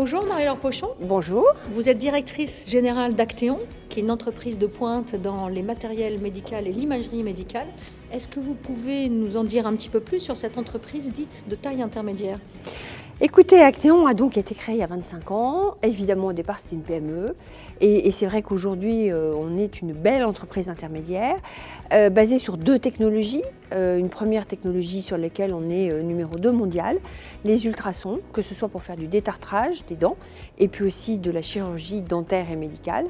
Bonjour Marie-Laure Pochon. Bonjour. Vous êtes directrice générale d'Actéon, qui est une entreprise de pointe dans les matériels médicaux et l'imagerie médicale. Est-ce que vous pouvez nous en dire un petit peu plus sur cette entreprise dite de taille intermédiaire ? Écoutez, Actéon a donc été créé il y a 25 ans. Évidemment, au départ, c'était une PME. Et c'est vrai qu'aujourd'hui, on est une belle entreprise intermédiaire basée sur deux technologies. Une première technologie sur laquelle on est numéro 2 mondial, les ultrasons, que ce soit pour faire du détartrage des dents et puis aussi de la chirurgie dentaire et médicale.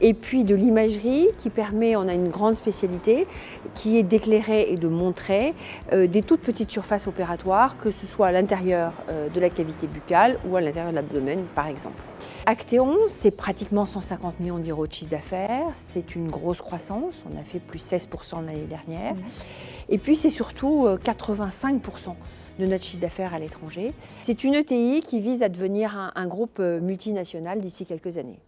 Et puis de l'imagerie qui permet, on a une grande spécialité, qui est d'éclairer et de montrer des toutes petites surfaces opératoires, que ce soit à l'intérieur de la cavité buccale ou à l'intérieur de l'abdomen par exemple. Actéon, c'est pratiquement 150 millions d'euros de chiffre d'affaires, c'est une grosse croissance, on a fait plus 16% l'année dernière. Et puis c'est surtout 85% de notre chiffre d'affaires à l'étranger. C'est une ETI qui vise à devenir un groupe multinational d'ici quelques années.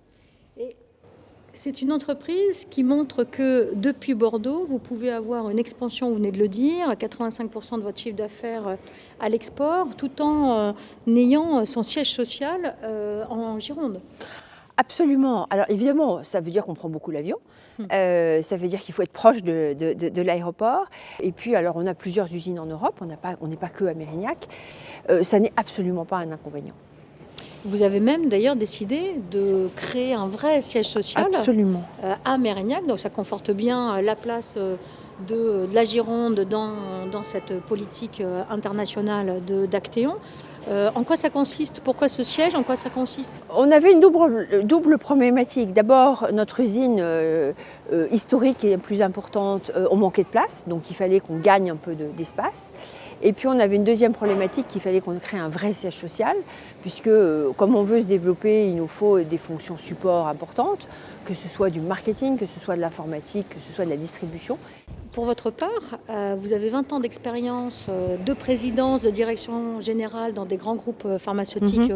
C'est une entreprise qui montre que depuis Bordeaux, vous pouvez avoir une expansion, vous venez de le dire, 85% de votre chiffre d'affaires à l'export, tout en ayant son siège social en Gironde. Absolument. Alors évidemment, ça veut dire qu'on prend beaucoup l'avion. Ça veut dire qu'il faut être proche de l'aéroport. Et puis alors on a plusieurs usines en Europe, on n'est pas que à Mérignac. Ça n'est absolument pas un inconvénient. Vous avez même d'ailleurs décidé de créer un vrai siège social à Mérignac, donc ça conforte bien la place de la Gironde dans cette politique internationale d'Actéon. En quoi ça consiste? Pourquoi ce siège? En quoi ça consiste? On avait une double problématique. D'abord, notre usine historique et plus importante, on manquait de place, donc il fallait qu'on gagne un peu d'espace. Et puis on avait une deuxième problématique qu'il fallait qu'on crée un vrai siège social, puisque comme on veut se développer, il nous faut des fonctions support importantes, que ce soit du marketing, que ce soit de l'informatique, que ce soit de la distribution. Pour votre part, vous avez 20 ans d'expérience de présidence, de direction générale dans des grands groupes pharmaceutiques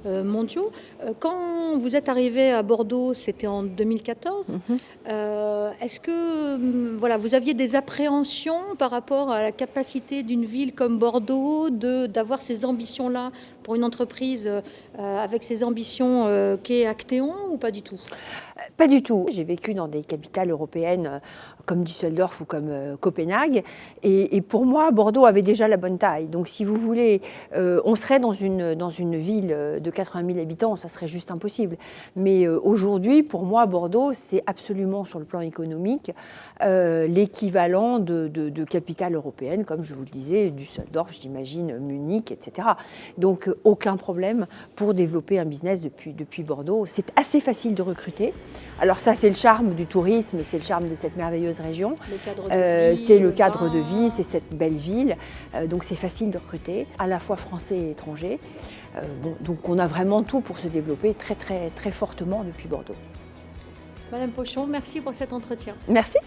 mondiaux. Quand vous êtes arrivé à Bordeaux, c'était en 2014. Est-ce que vous aviez des appréhensions par rapport à la capacité d'une ville comme Bordeaux d'avoir ces ambitions-là pour une entreprise avec ces ambitions qu'est Actéon ou pas du tout? Pas du tout. J'ai vécu dans des capitales européennes comme Düsseldorf ou comme Copenhague. Et pour moi, Bordeaux avait déjà la bonne taille. Donc si vous voulez, on serait dans une ville de 80 000 habitants, ça serait juste impossible. Mais aujourd'hui, pour moi, Bordeaux, c'est absolument sur le plan économique l'équivalent de capitales européennes, comme je vous le disais, Düsseldorf, j'imagine, Munich, etc. Donc aucun problème pour développer un business depuis Bordeaux. C'est assez facile de recruter. Alors ça, c'est le charme du tourisme, c'est le charme de cette merveilleuse région. C'est le cadre de vie, c'est cette belle ville. Donc c'est facile de recruter, à la fois français et étrangers. Donc on a vraiment tout pour se développer très, très, très fortement depuis Bordeaux. Madame Pochon, merci pour cet entretien. Merci.